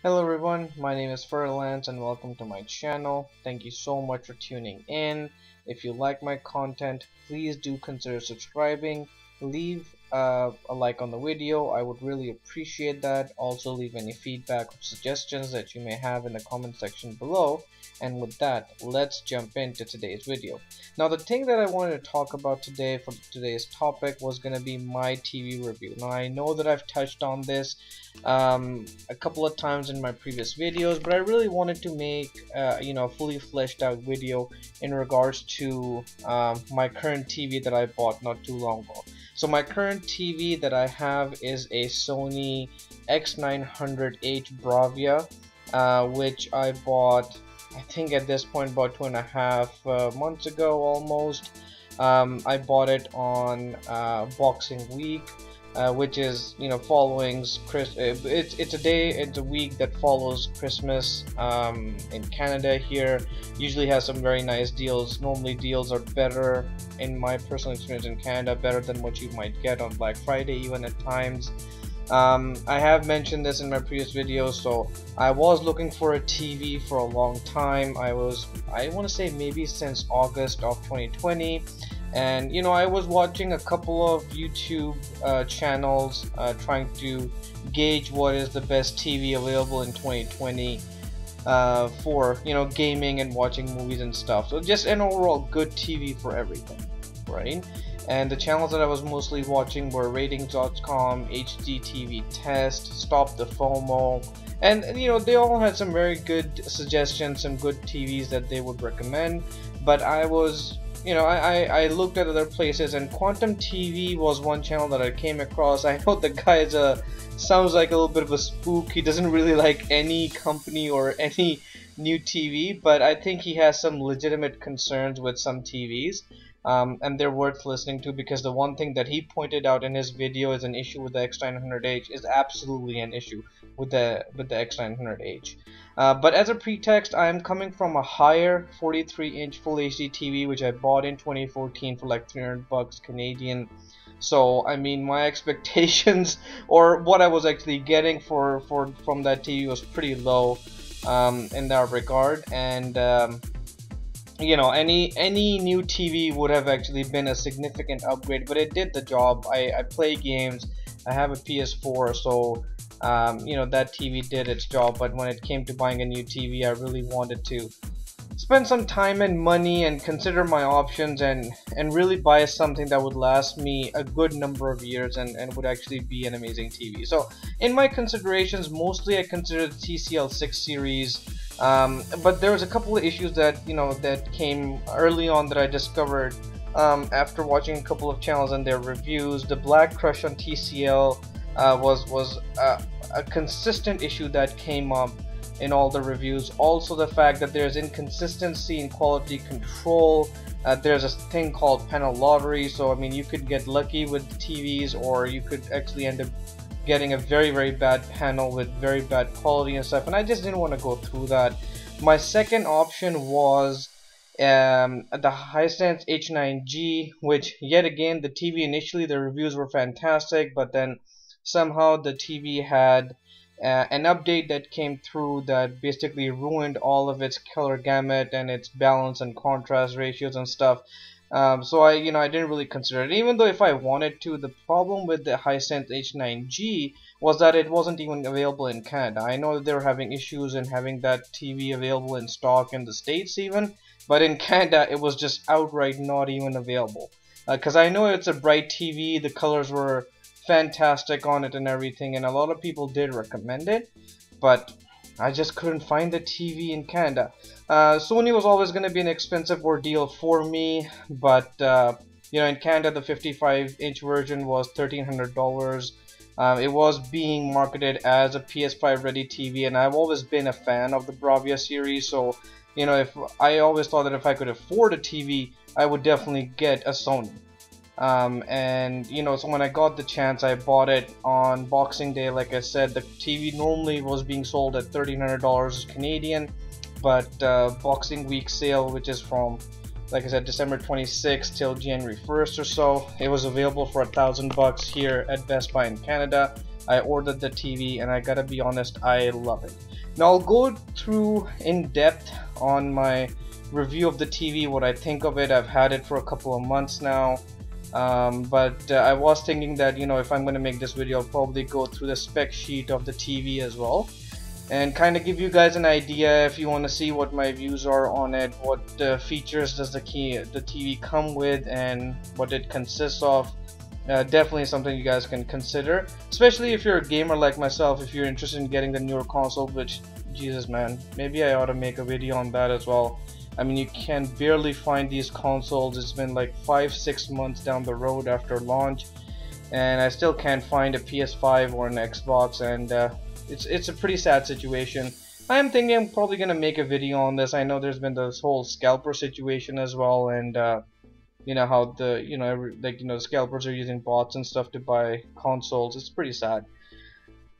Hello everyone, my name is Furlance and welcome to my channel. Thank you so much for tuning in. If you like my content, please do consider subscribing. Leave a like on the video, I would really appreciate that. Also leave any feedback or suggestions that you may have in the comment section below. And with that, let's jump into today's video. Now the thing that I wanted to talk about today for today's topic was going to be my TV review. Now I know that I've touched on this a couple of times in my previous videos, but I really wanted to make a fully fleshed out video in regards to my current TV that I bought not too long ago. So my current TV that I have is a Sony X900H Bravia, which I bought, I think at this point about 2.5 months ago almost. I bought it on Boxing Week, which is following it's a week that follows Christmas in Canada here. Usually has some very nice deals. Normally deals are better, in my personal experience in Canada, better than what you might get on Black Friday even at times. I have mentioned this in my previous videos, so I was looking for a TV for a long time. I want to say maybe since August of 2020. And I was watching a couple of YouTube channels trying to gauge what is the best TV available in 2020 for gaming and watching movies and stuff. So just an overall good TV for everything, right? And the channels that I was mostly watching were ratings.com, HDTV Test, Stop the FOMO, and they all had some very good suggestions, some good TVs that they would recommend. But I was I looked at other places, and Quantum TV was one channel that I came across. I know the guy sounds like a little bit of a spook. He doesn't really like any company or any new TV, but I think he has some legitimate concerns with some TVs. And they're worth listening to, because the one thing that he pointed out in his video is an issue with the X900H is absolutely an issue with the X900H. But as a pretext, I am coming from a higher 43-inch Full HD TV which I bought in 2014 for like 300 bucks Canadian. So I mean, my expectations or what I was actually getting from that TV was pretty low in that regard. And any new TV would have actually been a significant upgrade, but it did the job. I play games, I have a PS4, so that TV did its job. But when it came to buying a new TV, I really wanted to spend some time and money and consider my options and really buy something that would last me a good number of years and would actually be an amazing TV. So in my considerations, mostly I considered the TCL 6 series. But there was a couple of issues that that came early on that I discovered after watching a couple of channels and their reviews. The Black Crush on TCL was a consistent issue that came up in all the reviews. Also the fact that there's inconsistency in quality control. There's a thing called panel lottery, so I mean you could get lucky with the TVs, or you could actually end up getting a very bad panel with very bad quality and stuff, and I just didn't want to go through that. My second option was the Hisense H9G, which yet again, the TV initially the reviews were fantastic, but then somehow the TV had an update that came through that basically ruined all of its color gamut and its balance and contrast ratios and stuff. So I didn't really consider it, even though if I wanted to. The problem with the Hisense H9G was that it wasn't even available in Canada. I know that they were having issues in having that TV available in stock in the States even, but in Canada it was just outright not even available. Because I know it's a bright TV, the colors were fantastic on it and everything, and a lot of people did recommend it, but I just couldn't find the TV in Canada. Sony was always going to be an expensive ordeal for me, but in Canada the 55-inch version was $1,300. It was being marketed as a PS5 ready TV, and I've always been a fan of the Bravia series, so if I always thought that if I could afford a TV, I would definitely get a Sony. So when I got the chance, I bought it on Boxing Day. Like I said, the TV normally was being sold at $1,300 Canadian, but Boxing Week sale, which is from like I said, December 26th till January 1st or so. It was available for $1,000 here at Best Buy in Canada. I ordered the TV and I gotta be honest, I love it. Now I'll go through in depth on my review of the TV, what I think of it. I've had it for a couple of months now, but I was thinking that, you know, if I'm going to make this video, I'll probably go through the spec sheet of the TV as well, and kind of give you guys an idea if you want to see what my views are on it, what features does the TV come with, and what it consists of. Definitely something you guys can consider, especially if you're a gamer like myself. If you're interested in getting the newer console, which, Jesus man, maybe I ought to make a video on that as well. I mean, you can barely find these consoles. It's been like 5-6 months down the road after launch, and I still can't find a PS5 or an Xbox, and it's a pretty sad situation. I am thinking I'm probably gonna make a video on this. I know there's been this whole scalper situation as well, and you know how the scalpers are using bots and stuff to buy consoles. It's pretty sad.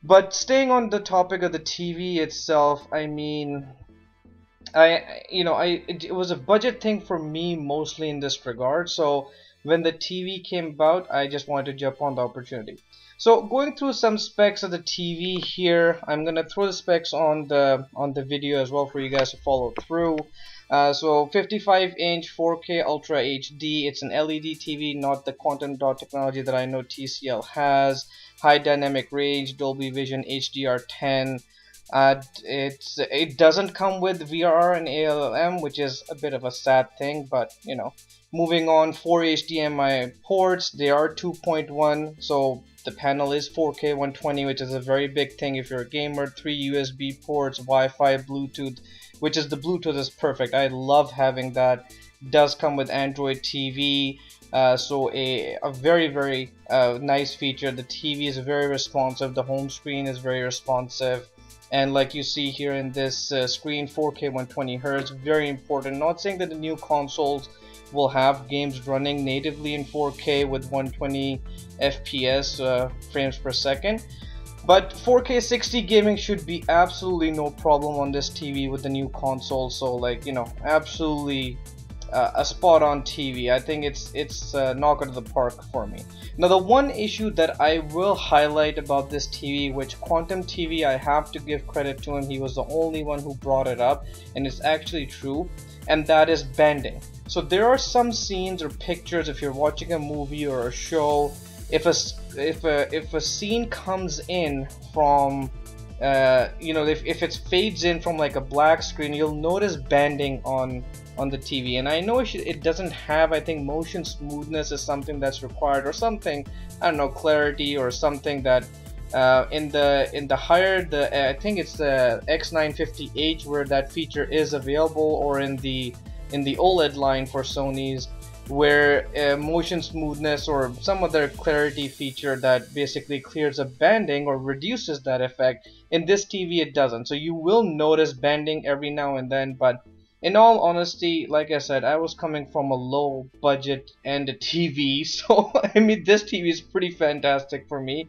But staying on the topic of the TV itself, I mean, it was a budget thing for me mostly in this regard. So when the TV came about, I just wanted to jump on the opportunity. So going through some specs of the TV here, I'm gonna throw the specs on the video as well for you guys to follow through. So 55-inch 4K Ultra HD. It's an LED TV, not the quantum dot technology that I know TCL has. High dynamic range, Dolby Vision, HDR10. It doesn't come with VRR and ALM, which is a bit of a sad thing, but you know. Moving on, 4 HDMI ports. They are 2.1, so the panel is 4K 120, which is a very big thing if you're a gamer. 3 USB ports, Wi-Fi, Bluetooth, which is the Bluetooth is perfect. I love having that. Does come with Android TV, so a very nice feature. The TV is very responsive. The home screen is very responsive. And like you see here in this screen, 4K 120 Hz, very important. Not saying that the new consoles will have games running natively in 4K with 120 FPS frames per second, but 4K 60 gaming should be absolutely no problem on this TV with the new console. So like, you know, absolutely a spot on TV. I think it's knock out of the park for me. Now the one issue that I will highlight about this TV, which Quantum TV, I have to give credit to him, he was the only one who brought it up, and it's actually true, and that is banding. So there are some scenes or pictures, if you're watching a movie or a show, if a scene comes in from if it fades in from like a black screen, you'll notice banding on the TV. And I know it doesn't have, I think motion smoothness is something that's required, or something, I don't know, clarity or something that in the higher, I think it's the X900H where that feature is available, or in the OLED line for Sony's, where motion smoothness or some other clarity feature that basically clears up banding or reduces that effect. In this TV it doesn't, so you will notice banding every now and then. But in all honesty, like I said, I was coming from a low budget and a TV, so I mean this TV is pretty fantastic for me.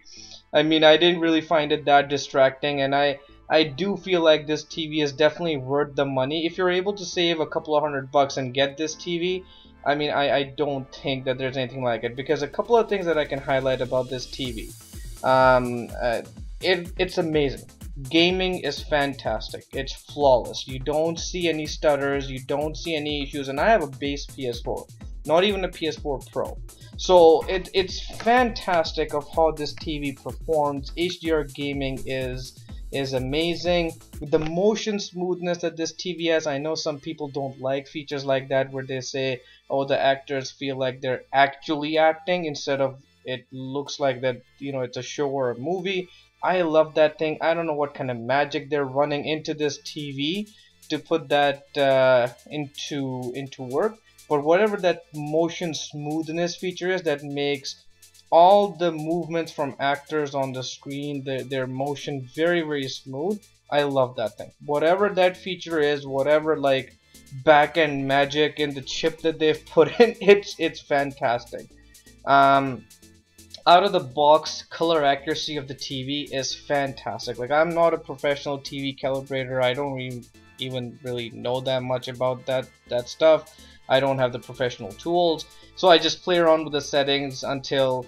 I mean, I didn't really find it that distracting, and I do feel like this TV is definitely worth the money. If you're able to save a couple of $100 and get this TV, I mean, I don't think that there's anything like it, because a couple of things that I can highlight about this TV. It's amazing. Gaming is fantastic. It's flawless. You don't see any stutters, you don't see any issues, and I have a base PS4, not even a PS4 Pro. So it's fantastic of how this TV performs. HDR gaming is amazing. With the motion smoothness that this TV has, I know some people don't like features like that where they say, oh, the actors feel like they're actually acting instead of it looks like that, you know, it's a show or a movie. I love that thing. I don't know what kind of magic they're running into this TV to put that into work, but whatever that motion smoothness feature is that makes all the movements from actors on the screen, their motion very smooth. I love that thing. Whatever that feature is, whatever like back-end magic in the chip that they've put in, it's fantastic. Out of the box, color accuracy of the TV is fantastic. Like, I'm not a professional TV calibrator. I don't even really know that much about that stuff. I don't have the professional tools, so I just play around with the settings until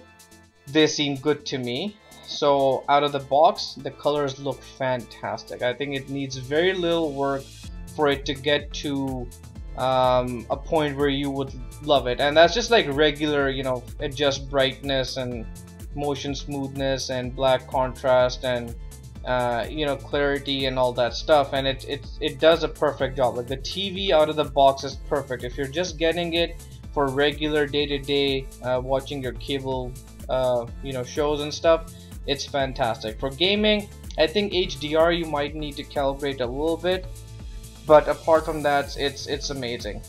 they seem good to me. So out of the box, the colors look fantastic. I think it needs very little work for it to get to a point where you would love it, and that's just like regular, you know, adjust brightness and motion smoothness and black contrast and you know, clarity and all that stuff, and it does a perfect job. Like the TV out of the box is perfect. If you're just getting it for regular day-to-day watching your cable you know, shows and stuff, it's fantastic. For gaming, I think HDR you might need to calibrate a little bit, but apart from that, it's amazing.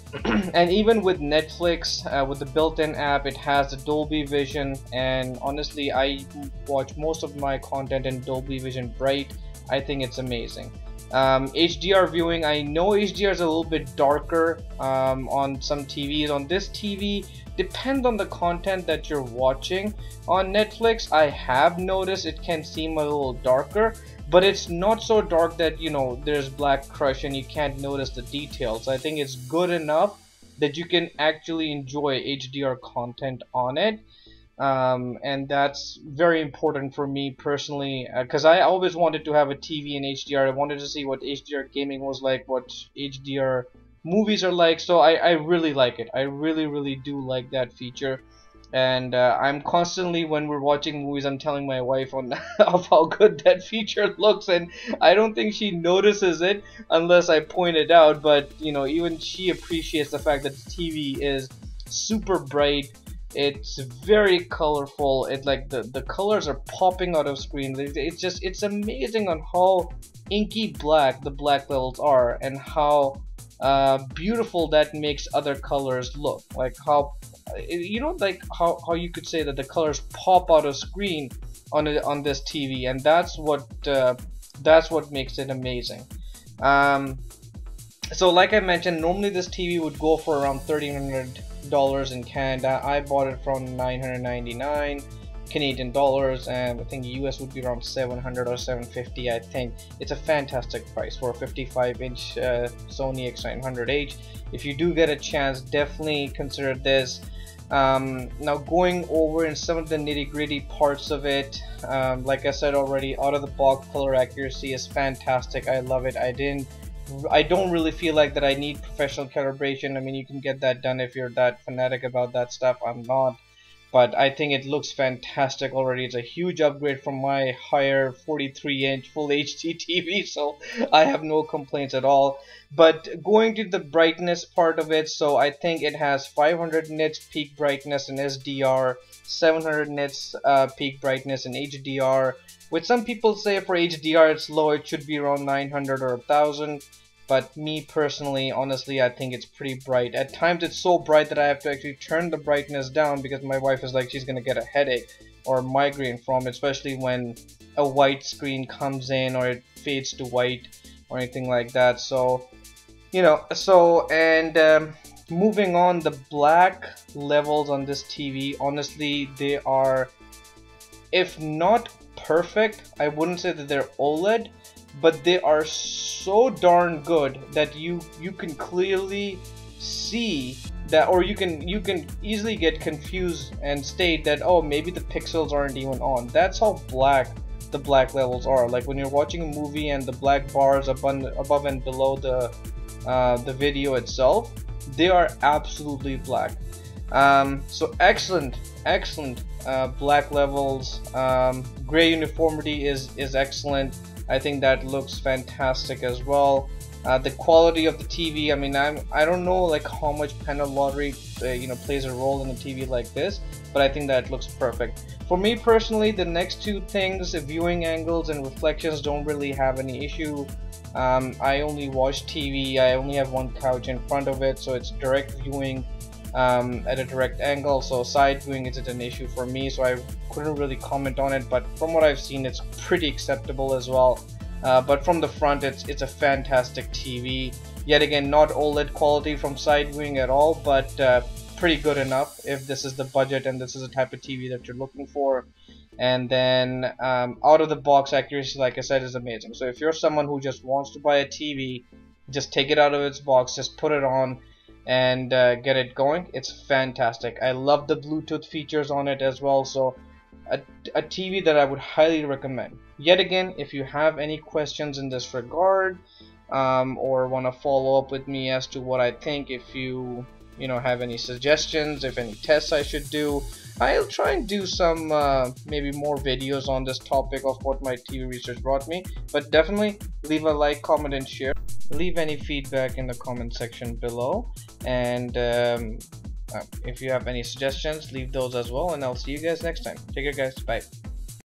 And even with Netflix, with the built-in app, it has the Dolby Vision, and honestly, I watch most of my content in Dolby Vision Bright. I think it's amazing. HDR viewing, I know HDR is a little bit darker on some TVs. On this TV, depends on the content that you're watching. On Netflix, I have noticed it can seem a little darker, but it's not so dark that, you know, there's black crush and you can't notice the details. I think it's good enough that you can actually enjoy HDR content on it. And that's very important for me personally, because I always wanted to have a TV in HDR. I wanted to see what HDR gaming was like, what HDR movies are like, so I really like it. I really do like that feature. And I'm constantly, when we're watching movies, I'm telling my wife on of how good that feature looks, and I don't think she notices it unless I point it out. But you know, even she appreciates the fact that the TV is super bright. It's very colorful. It like the colors are popping out of screen. It's amazing on how inky black the black levels are, and how beautiful that makes other colors look. Like how, you know, like how you could say that the colors pop out of screen on this TV, and that's what makes it amazing. So like I mentioned, normally this TV would go for around $1,300 in Canada. I bought it from $999 Canadian dollars, and I think US would be around $700 or $750. I think it's a fantastic price for a 55-inch Sony X900H. If you do get a chance, definitely consider this. Now going over in some of the nitty-gritty parts of it, like I said already, out of the box color accuracy is fantastic. I love it. I don't really feel like that I need professional calibration. I mean, you can get that done if you're that fanatic about that stuff. I'm not, but I think it looks fantastic already. It's a huge upgrade from my higher 43-inch full HD TV, so I have no complaints at all. But going to the brightness part of it, so I think it has 500 nits peak brightness in SDR, 700 nits peak brightness in HDR. Which some people say for HDR it's low, it should be around 900 or 1000. But me personally, honestly, I think it's pretty bright. At times it's so bright that I have to actually turn the brightness down, because my wife is like, she's gonna get a headache or migraine from it, especially when a white screen comes in or it fades to white or anything like that. So, you know, and moving on, the black levels on this TV, honestly, they are, if not perfect, I wouldn't say that they're OLED, but they are so darn good that you can clearly see that, or you can easily get confused and state that, oh, maybe the pixels aren't even on. That's how black the black levels are. Like when you're watching a movie and the black bars above and below the video itself, they are absolutely black. So excellent black levels. Gray uniformity is excellent. I think that looks fantastic as well. The quality of the TV, I mean, I don't know like how much panel lottery you know, plays a role in a TV like this, but I think that looks perfect. For me personally, the next two things, viewing angles and reflections, don't really have any issue. I only watch TV. I only have one couch in front of it, so it's direct viewing at a direct angle. So side viewing isn't an issue for me, so I couldn't really comment on it, but from what I've seen, it's pretty acceptable as well. But from the front, it's a fantastic TV. Yet again, not OLED quality from side viewing at all, but pretty good enough if this is the budget and this is the type of TV that you're looking for. And then out of the box accuracy, like I said, is amazing. So if you're someone who just wants to buy a TV, just take it out of its box, just put it on, and get it going. It's fantastic. I love the Bluetooth features on it as well, so a TV that I would highly recommend. Yet again, if you have any questions in this regard, or want to follow up with me as to what I think, if you have any suggestions, if any tests I should do, I'll try and do some maybe more videos on this topic of what my TV research brought me. But definitely leave a like, comment, and share. Leave any feedback in the comment section below, and if you have any suggestions, leave those as well, and I'll see you guys next time. Take care, guys. Bye.